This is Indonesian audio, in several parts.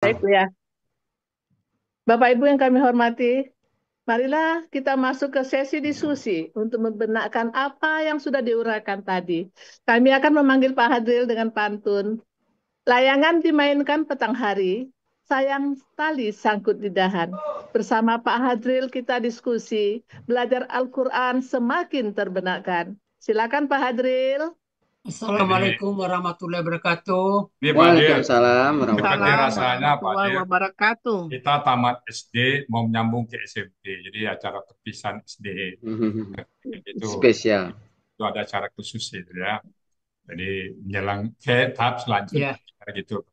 Baik ya, Bapak Ibu yang kami hormati, marilah kita masuk ke sesi diskusi untuk membenarkan apa yang sudah diuraikan tadi. Kami akan memanggil Pak Hadril dengan pantun. Layangan dimainkan petang hari, sayang tali sangkut di dahan. Bersama Pak Hadril kita diskusi, belajar Al-Quran semakin terbenarkan. Silakan Pak Hadril. Assalamualaikum warahmatullahi wabarakatuh. Ini Pak Adil, Waalaikumsalam seperti warahmatullahi Waalaikumsalam rasanya Pak warahmatullahi Adil, wabarakatuh. kita tamat SD mau menyambung ke SMP, jadi acara perpisahan SD itu Spesial. itu ada acara khusus itu ya. Jadi menjelang ke tahap selanjutnya gitu.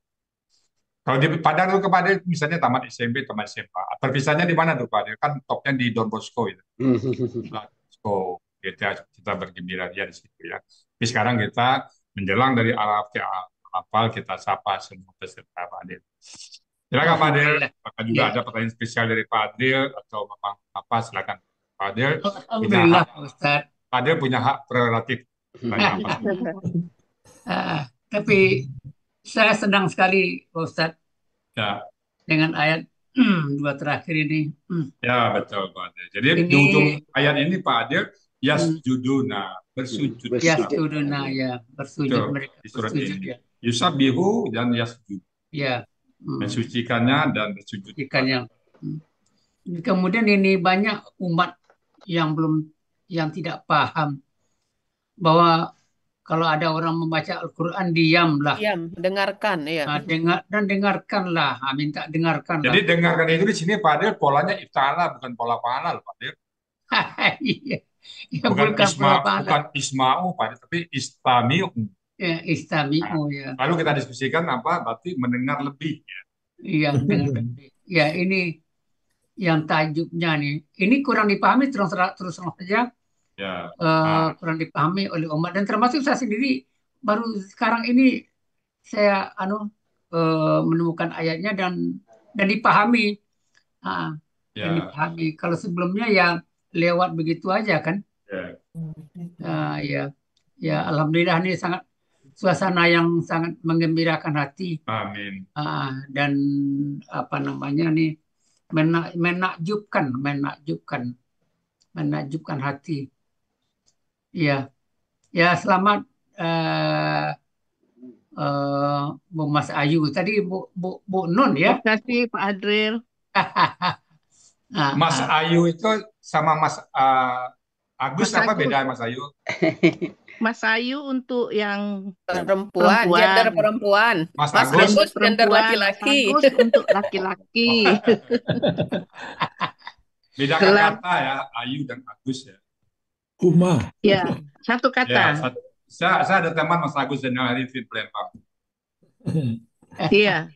Kalau di Padang tuh ke Pak Adil, misalnya tamat SMP, tamat SMA, perpisahannya di mana tuh Pak Adil? Kan topnya di Don Bosco itu. Don Bosco, kita bergembira dia di situ ya. Tapi sekarang kita menjelang dari Arab ke Hafal, kita sapa semua peserta Pak Adil. Silakan Pak Adil, apakah juga ada pertanyaan spesial dari Pak Adil atau Bapak apa? Silakan Pak Adil. Alhamdulillah Pak Ustadz. Pak Adil punya hak prerogatif. Tanya apa? Tapi saya senang sekali Pak Ustadz Ya, dengan ayat dua terakhir ini. ya betul Pak Adil. Jadi di Ini ujung ayat ini Pak Adil, yasjuduna, bersujud. yasjuduna ya, bersujud Betul, mereka di surat bersujud ini. ya. Yusabihu dan yasjud. Ya. Mensucikannya dan bersujud. Ikannya. Kemudian ini banyak umat yang tidak paham bahwa kalau ada orang membaca Al-Quran diamlah. Diam, dengarkan ya. Dengarkanlah, minta dengarkanlah. Jadi dengarkan itu di sini Pak Adil polanya iftala bukan pola pahala Pak Adil. Iya. Ya, bukan bukan isma'u Pak Adil, tapi istami'u. Ya, istami'u ya. Lalu kita diskusikan apa berarti mendengar lebih ya. Iya, mendengar lebih. Ya, ini yang tajuknya nih. Ini kurang dipahami terus saja. Ya. Kurang dipahami oleh umat dan termasuk saya sendiri baru sekarang ini saya menemukan ayatnya dan dipahami. Dan dipahami. Kalau sebelumnya ya lewat begitu aja kan. Ya, alhamdulillah ini sangat suasana yang sangat menggembirakan hati. Amin. Dan apa namanya nih menakjubkan hati. Ya, ya selamat Bu Mas Ayu tadi Bu Nun ya. Terima kasih Pak Adril. Mas Ayu itu sama Mas Agus Mas apa Agus. beda Mas Ayu? Mas Ayu untuk yang perempuan, gender perempuan. Mas Agus gender gender perempuan, laki-laki. Mas Agus untuk laki-laki. Bedakan kata ya, Ayu dan Agus ya. Uma. Ya, satu kata. Ya, saya ada teman Mas Agus dan yang hari di Palembang. Iya.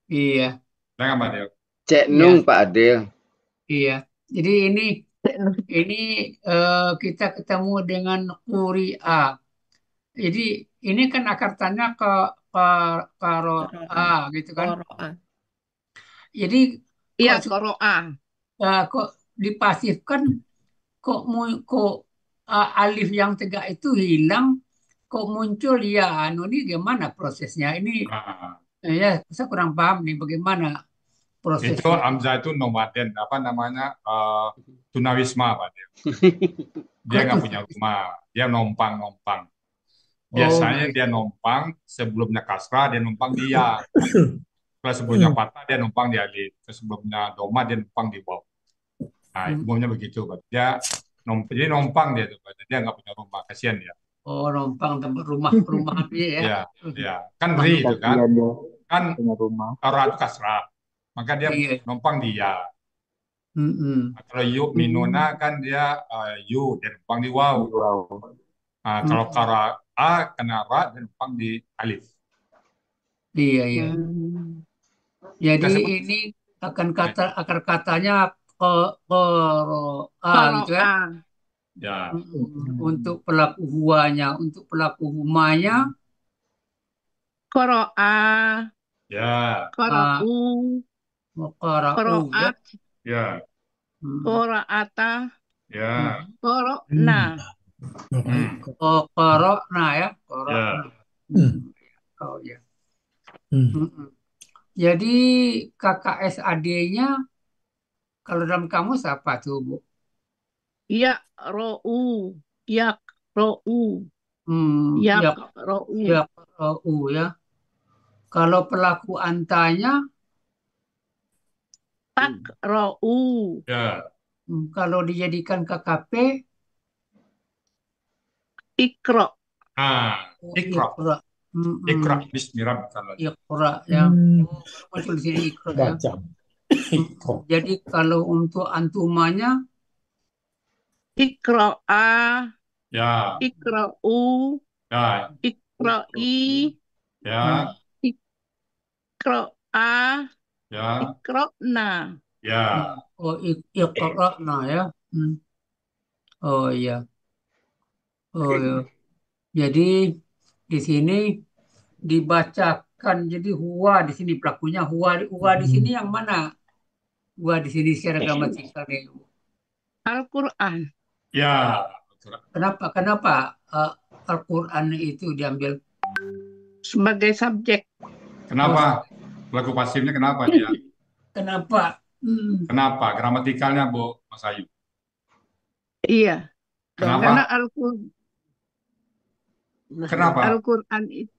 Iya. Jangan Pak Adil. Cek Nung Pak Adil. Iya. Jadi ini kita ketemu dengan Quri'a. Jadi ini kan akar tanya ke Qara'a gitu kan. Jadi iya Qara'a. Kok dipasifkan kok alif yang tegak itu hilang kok muncul ya ini gimana prosesnya ini ya saya kurang paham nih bagaimana prosesnya. Itu Hamzah itu nomaden apa namanya tunawisma Pak Adil. Dia nggak punya rumah, dia nompang. Biasanya dia numpang sebelumnya kasrah dia numpang dia. Kalau sebelumnya patah dia numpang di alif. Sebelumnya doma dia numpang di waw. Nah, umumnya begitu, Pak. Jadi numpang dia tuh, Pak. Dia nggak punya rumah, kasihan dia. Oh, numpang tempat rumah dia ya. Iya. Kan beri itu kan. Kan orang itu kasrah. Maka dia numpang dia. Kalau yuk minuna kan dia dia numpang di waw. Nah, kalau kara a kena ra dia numpang di alif. Iya. Jadi ini akan akar katanya qara'a gitu ya. Ya. Untuk pelaku huanya, untuk pelaku humanya Qara'a. Ya. Qara'u. Qara'at. Ya. Qara'ata. Ya. Qara'na. Qara'na ya. Qara'na. Oh ya. Jadi KKS AD-nya kalau dalam kamus apa tuh, Bu? Ya, ro'u. Yak, ro'u. Yak, Ya, ro'u. ya, ya. Kalau pelaku antanya, Tak, ro'u. Ya. kalau dijadikan KKP, Ikro. Ikra. Iqra. Ikra bismi rabbikal ladzi. Iqra ya. Baru muncul di sini Iqra ya. Baca. Jadi kalau untuk antumanya, Ikro'a. Ya. Ikro'u. Ya. Ikro'i. Ya. Ikro'a. Ya. Ikro'na. Ya. oh Iqra ya. Oh iya. Oh iya. Jadi di sini dibacakan jadi huwa di sini pelakunya huwa di sini yang mana? Huwa di sini secara gramatikal nih. Al-Quran. Ya. Kenapa Al-Quran itu diambil? Sebagai subjek. Kenapa? Pelaku pasifnya kenapa dia? Kenapa? Kenapa? Gramatikalnya, Bu Mas Ayu. Iya. Kenapa? Karena Kenapa? Al-Quran itu.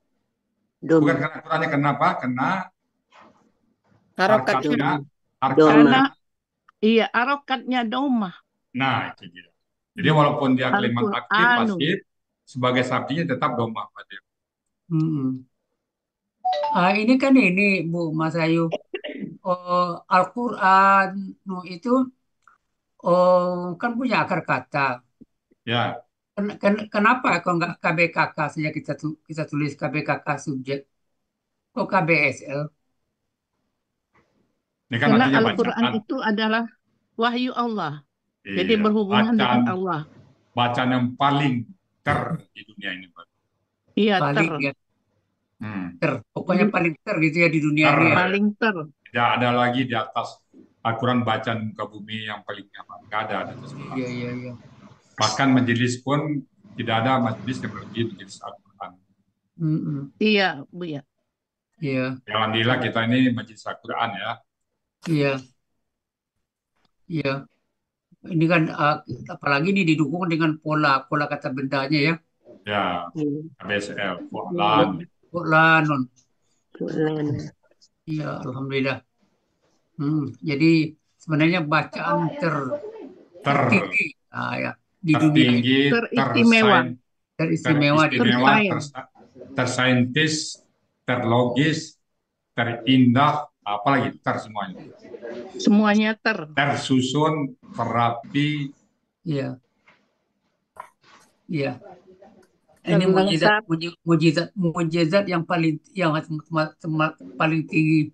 Bukan karena Qurannya, kenapa? Karena Harokatnya. Karena iya, arokatnya domah. Nah, itu dia. Jadi walaupun dia kalimat aktif, Al-Qur'anu. pasif, sebagai subjeknya tetap domah. Ini kan ini Bu Mas Ayu. Al-Quran itu kan punya akar kata. Ya. Kenapa kok nggak KBKK saja kita tulis KBKK subjek? Kok KBSL? Ini kan Karena artinya Al-Quran bacaan. itu adalah wahyu Allah. Jadi Iya, berhubungan dengan bacaan, Allah. bacaan yang paling di dunia ini, Pak. Iya, Paling ya, pokoknya paling gitu ya di dunia ini ya. Paling Tidak ada lagi di atas Al-Quran bacaan muka bumi yang paling nggak ada di atas Quran. Iya. Bahkan majelis pun tidak ada majelis yang lebih majelis Al-Quran. Iya, Bu ya. Iya. Alhamdulillah kita ini majelis Al-Quran ya. Iya. Ini kan apalagi ini didukung dengan pola kata bendanya ya. Ya, KBSL, Fu'lan. Iya, alhamdulillah. Jadi sebenarnya bacaan tertinggi ya, di dunia ini. Teristimewa, tersaintis, terlogis, terindah, apalagi semuanya. Semuanya tersusun, terapi. Iya. Ini mukjizat yang paling tinggi.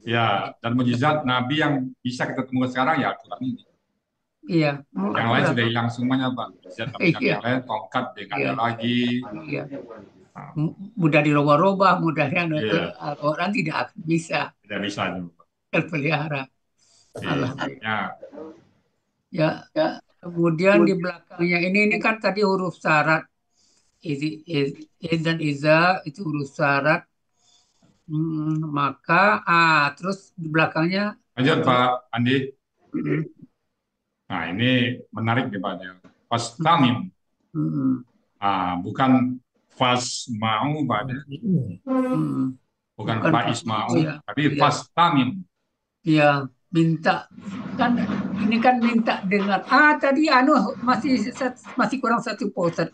Ya, dan mukjizat Nabi yang bisa kita temukan sekarang ya Al-Quran ini. Iya. Yang lain sudah hilang semuanya, Pak. Mukjizat Nabi yang lain, tongkat dengan ada lagi. Iya. Mudah dirubah-rubah, mudahnya Al-Quran tidak akan bisa. Tidak bisa juga. Terpelihara. Alhamdulillah. Ya. Kemudian di belakangnya ini kan tadi huruf syarat. Iz dan iza itu huruf syarat. Maka terus di belakangnya. Lanjut Pak Andi. Nah ini menarik nih Pak. Fastamim. Bukan fasma'u Pak. Bukan fa'isma'u, tapi fastamim. Iya, minta. Kan ini kan minta dengar. Tadi masih kurang satu Pak.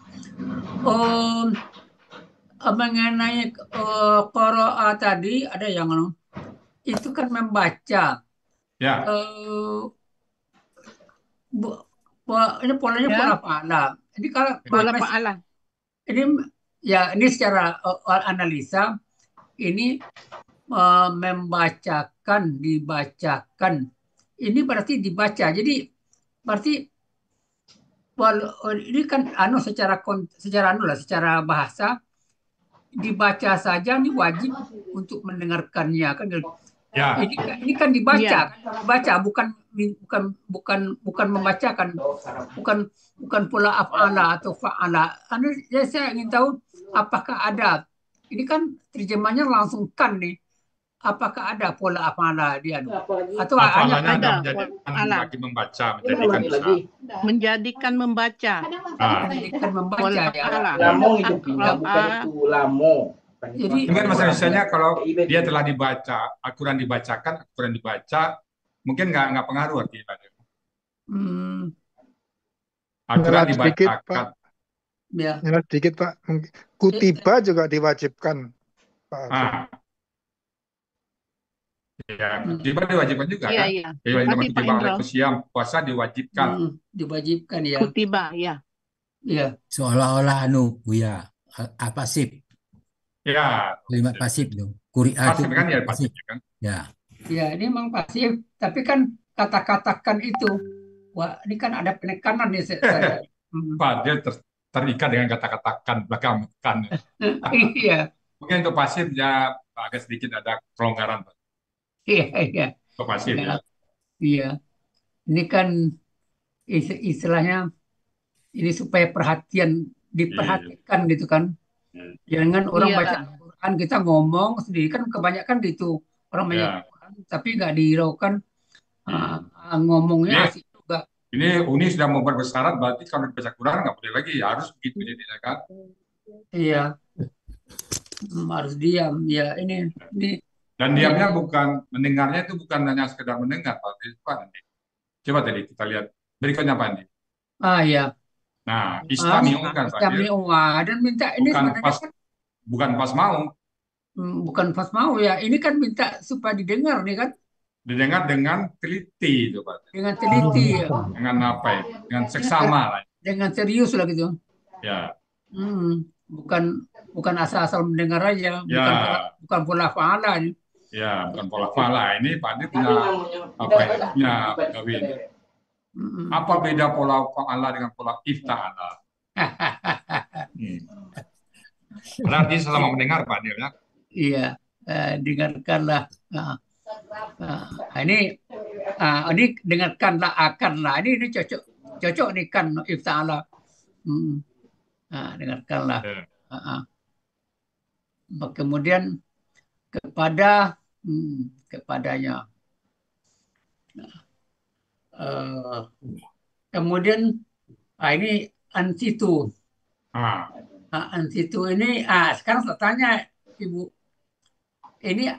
Mengenai qira'a tadi ada yang itu kan membaca. Ya. Ini polanya pola fa'ala. Ini kalau pola fa'ala. Ini secara analisa ini membacakan, dibacakan. Ini berarti dibaca. Jadi berarti ini kan secara bahasa dibaca saja ini wajib untuk mendengarkannya kan. Ya. Ini kan dibaca, bukan membacakan, bukan pola af'ala atau fa'ala. Saya ingin tahu apakah ada. Ini kan terjemahnya langsung kan nih. apakah ada pola hafalan dia? Atau hanya Hafalannya Ada adalah pola menjadikan hafalan. lagi membaca, menjadikan bisa. Menjadikan membaca. Nah, menjadikan membaca Pola ya? hafalan. Lamong itu pindah, bukan Akroa. itu lamo. Jadi mungkin misalnya kalau dia telah dibaca, Al-Quran dibacakan, Al-Quran dibaca, mungkin nggak pengaruh artinya. hmm, Al-Quran Nyalah sedikit, dibacakan. Pak. ya. Nyalah sedikit, Pak. Kutiba juga diwajibkan, Pak Adri. Ah, ya, kutiba diwajibkan juga Iya, kan? iya. Ya, Tadi Pak kutiba Indro. alaikum syiyam, puasa diwajibkan. Diwajibkan ya. Kutiba, ya. Iya. Seolah-olah ya pasif, Ya, kalimat pasif dong. Kuri'a itu pasif kan ya pasif. pasif kan? Ya. Ya, ini memang pasif, tapi kan kata-katakan itu, wah, ini kan ada penekanan nih saya. Pak, dia terikat dengan kata-katakan belakang kan. Iya, Mungkin untuk pasif ya agak sedikit ada kelonggaran Pak. iya. Untuk pasif ya. Iya. Ini kan istilahnya ini supaya diperhatikan gitu kan. Jangan orang Iya. baca Quran kita ngomong sendiri kan kebanyakan gitu. Orang banyak Ya. Quran tapi nggak dihiraukan ngomongnya Iya. asik juga. Ini Uni sudah membuat bersyarat, berarti kalau dibaca Quran nggak boleh lagi, harus begitu jadinya kan. Iya. Harus diam. Ya, ini Dan diamnya bukan, mendengarnya itu bukan hanya sekedar mendengar, Pak. Nanti. Coba tadi kita lihat berikutnya Pak Andi. ya. Nah, istami'u kan Pak. Istami'u, dan minta ini Bukan sebenarnya pas, kan bukan pas mau, bukan pas mau ya. Ini kan minta supaya didengar nih kan didengar dengan teliti itu Pak. dengan teliti ya. Dengan apa ya? Dengan seksama lah. Dengan serius lah gitu. Ya. Bukan asal-asal mendengar aja, Ya. bukan pola hafalan. Ya, bukan pola fala. Ini Pak Andi punya apa ya? Punya gawe ini. Apa beda pola fa'ala dengan pola ifta'ala? Berarti selama mendengar Pak Andi ya? Iya, dengarkanlah. Ini dengarkanlah akanlah. Ini cocok nih kan ifta'ala. Dengarkanlah. Kemudian kepadanya. Kemudian ini ansitu. Ansitu ini sekarang saya tanya Ibu, ini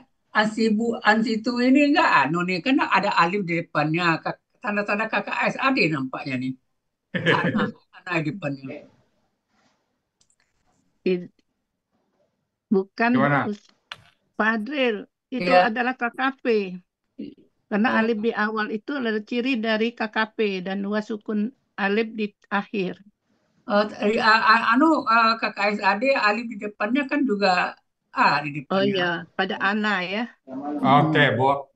ansitu ini enggak nih kan ada alif di depannya, tanda-tanda KKSAD nampaknya nih. Anak di depannya. Bukan Gimana? Pak Adril, itu Iya. adalah KKP. Karena alif di awal itu adalah ciri dari KKP dan dua sukun alif di akhir. KKSAD alif di depannya kan juga A di depannya. Oh iya, pada Ana ya. Oke, Bo,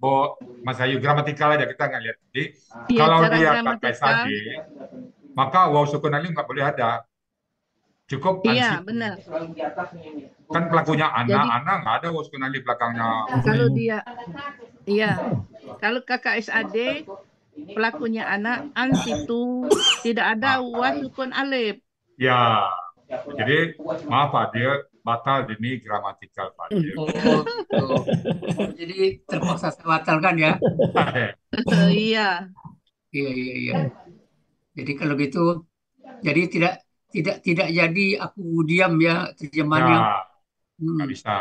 Mas Ayu, gramatikal aja kita nggak lihat. Jadi, Iya, kalau cara dia gramatikal. KKSAD, maka waw sukun alif nggak boleh ada. Cukup Iya, ansitu. benar. Kan pelakunya Jadi- anak nggak ada waw sukun alif belakangnya. Kalau dia, iya, kalau KKSAD pelakunya anak, ansitu tidak ada wasukun alif. Ya, jadi maaf Pak, dia batal demi gramatikal Pak. Oh, gitu. Jadi terpaksa saya batalkan ya. Iya, Iya. Jadi kalau gitu, jadi tidak jadi aku diam ya terjemahannya. Ya, nggak bisa.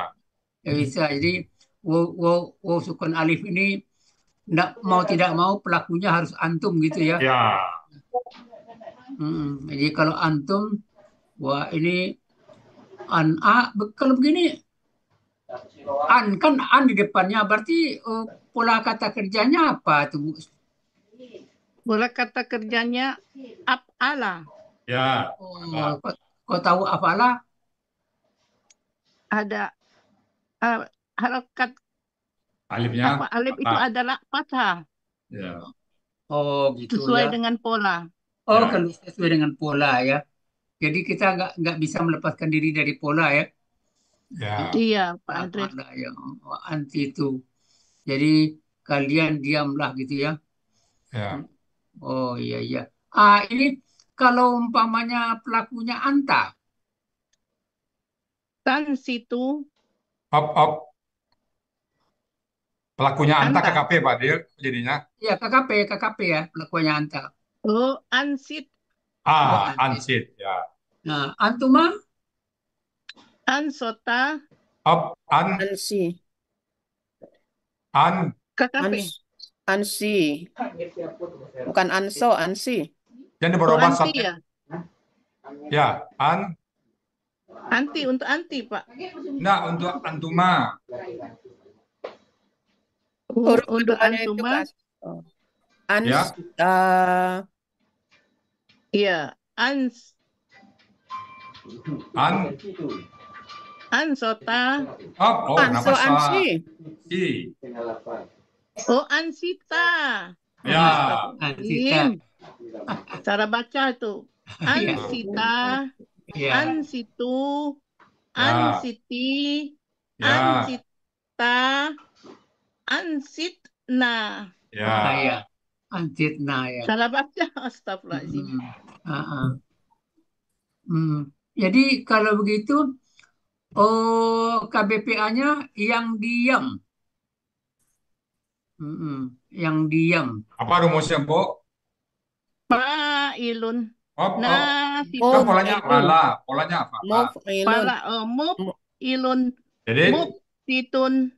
Ya bisa. Jadi wow sukun alif ini tidak mau pelakunya harus antum gitu ya. Ya, Jadi kalau antum, wah ini kalau begini kan di depannya berarti pola kata kerjanya apa tuh Bu? bola kata kerjanya af'ala. ya. Kau tahu apalah? Ada harokat Alifnya alif itu fathah. adalah fathah Ya. Oh gitu sesuai ya. dengan pola. Oh Ya. kalau sesuai dengan pola ya. Jadi kita nggak bisa melepaskan diri dari pola ya. Ya. Iya, Pak Adril. Ada yang anti itu. Jadi kalian diamlah gitu ya. Ya. Oh iya. Ini kalau umpamanya pelakunya anta. Tan situ Op. Pelakunya Anta Anta. KKP Pak Adil jadinya. Ya, KKP ya pelakunya Anta. Oh, Ansit. Oh, Ansit. Ansit ya. Nah, Antuma? Ansota. Ansi. KKP. Ansi. Bukan Anso, Ansi. Jadi Oh, berubah anti ya? Ya, Anti untuk anti, Pak. Nah, untuk Antuma. Huruf Untuk keduanya itu Antuma. Ans, Ya. Iya, Ansota. Anso, nama Ansi. Oh, Ansita. Ya. Ansita. Cara baca itu. Ansita, Ya. Ansitu, Ya. Ansiti, Ya. Ansita, Ansitna. Ya. Ya. Ansitna ya. Cara baca, astagfirullahaladzim. Jadi kalau begitu, KBPA-nya yang diam. Yang diam. Apa rumusnya, Bu? Fa'ilun. Kan polanya polanya apa? Ilun. Jadi Muftitun.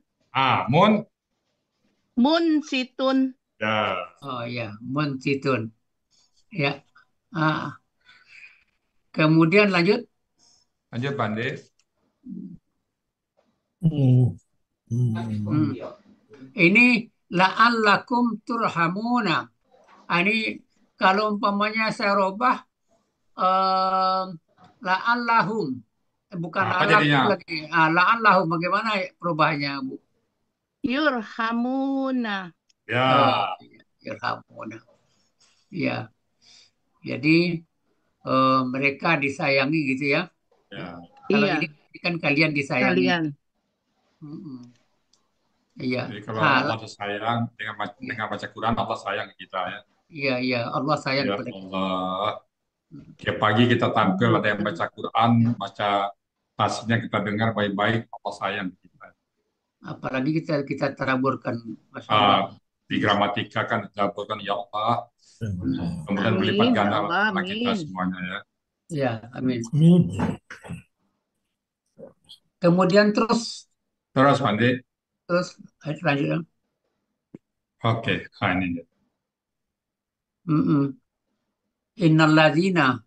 Munsitun. Ya. Oh ya, munsitun. Ya. Kemudian lanjut. Lanjut, Bande. Ini la'allakum turhamuna. Ini kalau umpamanya saya robah la'allahum. Bukan la'allakum lagi. La'allahum bagaimana perubahannya, Bu? Yurhamuna. Ya. Yurhamuna. Ya. Jadi mereka disayangi gitu ya. Ya. Kalau ini kan kalian disayangi. Kalian. Iya. Jadi kalau Allah disayang dengan baca Quran, Allah sayang kita ya. Iya, Allah sayang Ya kepada kita. Allah. Tiap pagi kita tampil ada yang baca Quran, baca tasnya kita dengar baik-baik, Allah sayang kita. Apalagi kita teraburkan, Masya Allah. Di gramatika kan ditaburkan ya Allah. Kemudian berlipat ganda pahala kita semuanya ya. Ya, amin. Kemudian terus Bande. Terus lanjut. Oke, ini dia. Innalladzina.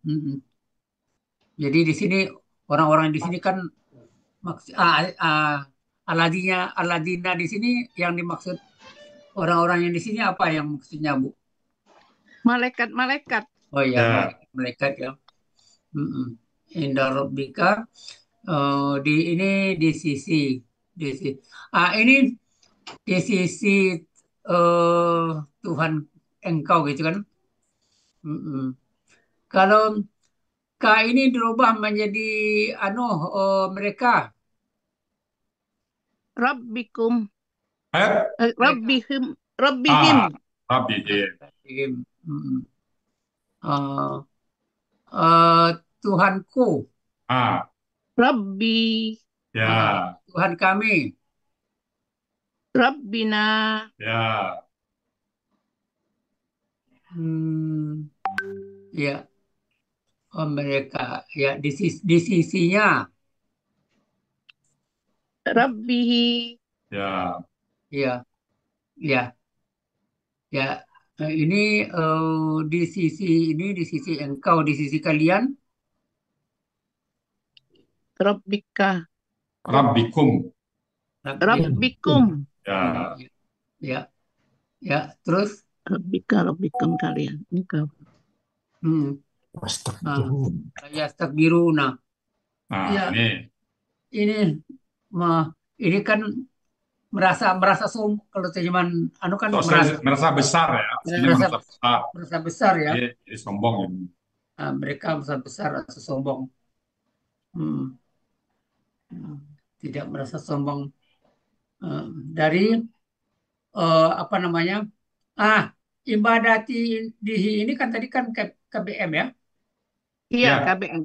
Jadi di sini orang-orang di sini kan alladzina di sini yang dimaksud orang-orang yang di sini apa yang maksudnya, Bu? Malaikat-malaikat. Oh iya, malaikat ya. Inda rabbika di sisi ini di sisi Tuhan engkau gitu kan. Kalau K ini dirubah menjadi mereka. Rabbikum. Rabbihim. Tuhanku. Rabbi. Ya. Tuhan kami. Rabbina. Ya. Ya. Mereka ya di sisinya. Rabbihi. Ya. Ya. Ya. Ya. Ini di sisi engkau, di sisi kalian. Rabbika. Rabbikum. Ya. Ya. Terus. Rabbikum kalian. Engkau. Yastakbiruna. Ya. Ini kan merasa sombong kalau terjemahan kan merasa besar ya. Merasa besar ya. Jadi sombong. Mereka merasa besar, rasa sombong. Tidak merasa sombong dari apa namanya? Ibadati ini kan tadi kan KBM ya. Iya, KBM.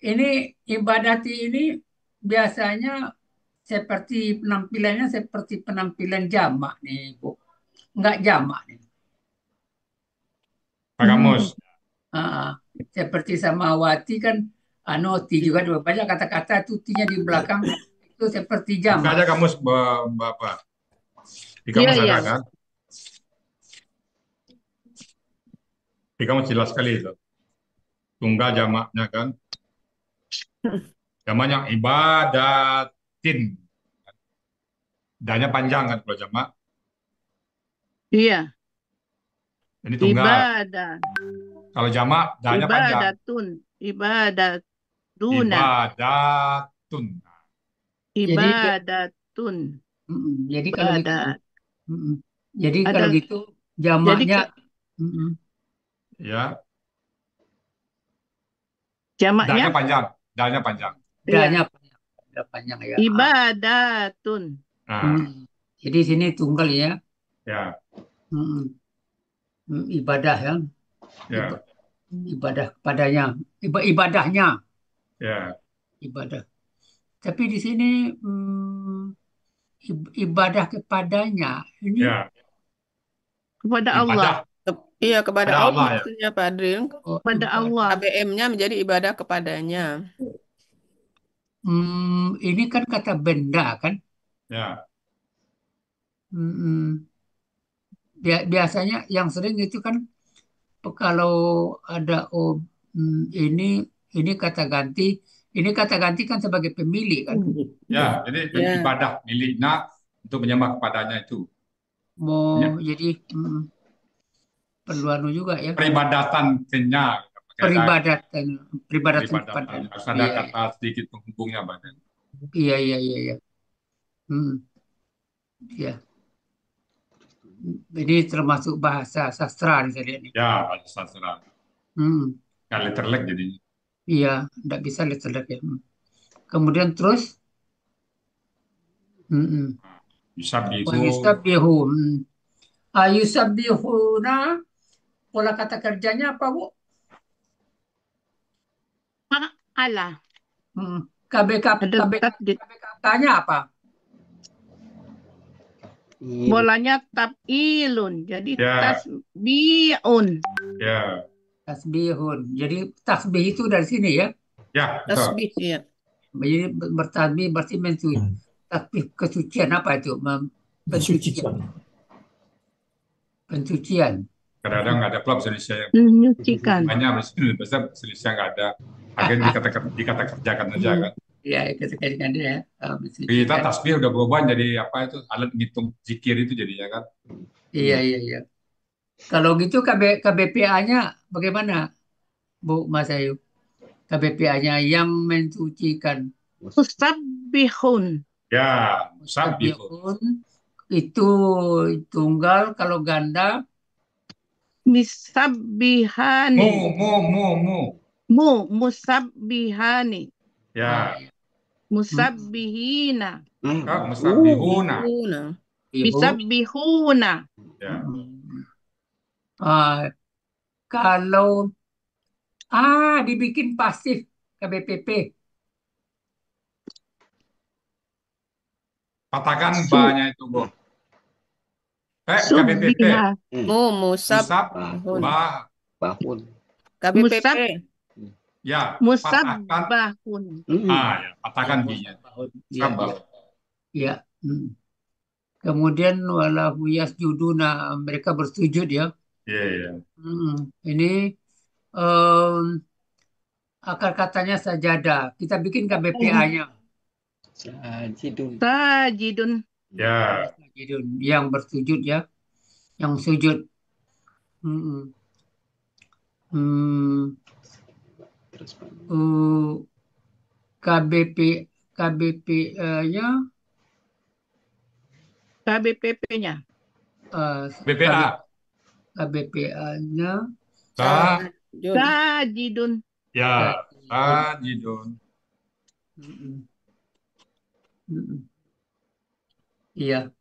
Ini ibadati ini biasanya seperti penampilannya seperti penampilan jamak nih, Bu. Enggak jamak nih. Pak Kamus. Seperti Samawati kan, Ti juga banyak kata-kata tutinya di belakang itu seperti Buka jamak. aja Kamus, Bapak. Di Kamus Iya, ada iya. kan? Di Kamus jelas sekali itu. Tunggal jamaknya kan. Jamaknya ibadatin. Danya panjang kan kalau jamak. Iya. Ini tunggal. Ibadah. Kalau jamak, danya panjang. Ibadatun. Ibadatuna. Ibadatun. Ibadatun. Jadi kalau gitu, Ibadat. jadi Ada- kalau gitu jamaknya, Ya, Jamaknya danya panjang. Danya panjang. danya panjang ya. ibadatun. Nah, Jadi sini tunggal ya. ya, Ibadah ya. ya, Ibadah kepadanya. Ibadahnya. ya. Ibadah. Tapi di sini ibadah kepadanya ini Ya. Kepada Ibadah. Allah. Iya, kepada Kepada Allah Allah, ya. maksudnya Pak Adril. Kepada Allah. KBM-nya menjadi ibadah kepadanya. Ini kan kata benda kan. Ya. Biasanya yang sering itu kan kalau ada ini kata ganti kan sebagai pemilik kan. Ya, jadi Ya. ibadah miliknya untuk menyembah kepadanya itu. Ya. Jadi perlu juga ya. Peribadatan kenya. Peribadatan Peribadatan. Harus ada Iya. kata sedikit penghubungnya, Bang. Iya. Ya. Ini termasuk bahasa sastra nih saya lihat nih. Ya, bahasa sastra. Nggak letterlek jadinya. Iya, tidak bisa lihat ya. Kemudian terus Yusabbihu. Yusabbihu. Yusabbihuna, pola kata kerjanya apa, Bu? Allah. KBK-nya apa? Bolanya tab'ilun. Jadi Ya. tasbi'un. Ya. Tasbihun. Jadi tasbih itu dari sini ya. Ya, betul. Tasbih, ya. Jadi bertasbih berarti tasbih kesucian apa itu? Pensucian. Kadang-kadang nggak ada klub Indonesia yang Menyucikan. banyak bahasa Indonesia nggak ada. Akhirnya dikata kerjakan aja kan. Ya, kesucian dia. Kita tasbih udah berubah jadi apa itu alat ngitung zikir itu jadinya kan. Iya. Kalau gitu KBPA-nya bagaimana, Bu Mas Ayu? KBPA-nya yang mensucikan. Musabbihun. Ya, musabbihun. Itu tunggal, kalau ganda Misabbihani. Musabbihani. Ya. Musabbihina. Musabbihuna. Misabbihuna. Ya. Kalau dibikin pasif KBPP. Katakan banyak itu, Bu. KBPP. Musabbahun. KBPP. Ya, Musabbahun. ya, katakan B-nya. Ya. Kemudian walahu yasjuduna, mereka bersujud ya. Iya. Ini akar katanya sajadah. Kita bikin KBPA-nya. Sajidun. Ya. Yang bersujud ya. Yang sujud. KBP-nya. KBPP-nya. BPA. KBPA-nya. Sajidun. Ya, sajidun. Iya.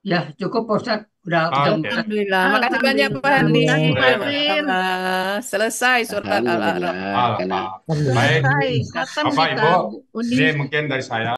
Ya, cukup Pak Ustadz. Udah Alhamdulillah. Makasih banyak Pak Harli. Selesai surat Al-A'raf. Baik. Bapak, Ibu, ini mungkin dari saya.